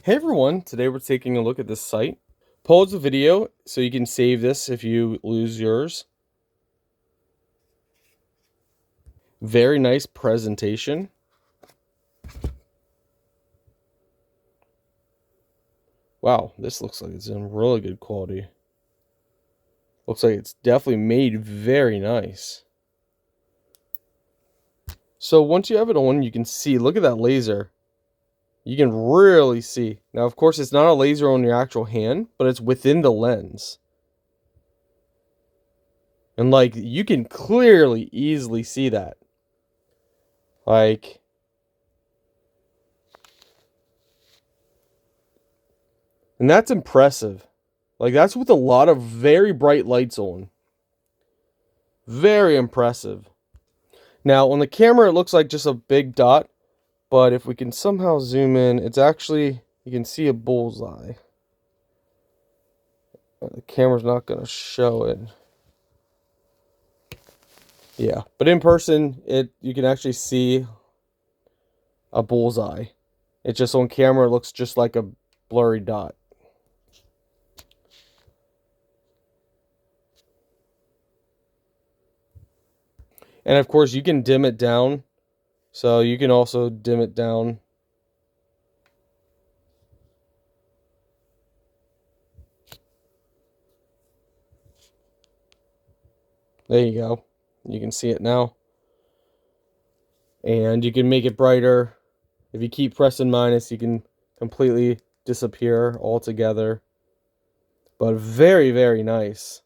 Hey everyone, today we're taking a look at this site. Pause the video so you can save this if you lose yours. Very nice presentation. Wow, this looks like it's in really good quality. Looks like it's definitely made very nice. So once you have it on, you can see, look at that laser. You can really see. Now, of course, it's not a laser on your actual hand, but it's within the lens. And, like, you can clearly, easily see that. Like, and that's impressive. Like, that's with a lot of very bright lights on. Very impressive. Now, on the camera, it looks like just a big dot. But if we can somehow zoom in, it's actually, you can see a bullseye. The camera's not going to show it. Yeah, but in person, you can actually see a bullseye. It's just on camera, it looks just like a blurry dot. And of course, you can dim it down. So you can also dim it down. There you go. You can see it now. And you can make it brighter. If you keep pressing minus, you can completely disappear altogether. But very, very nice.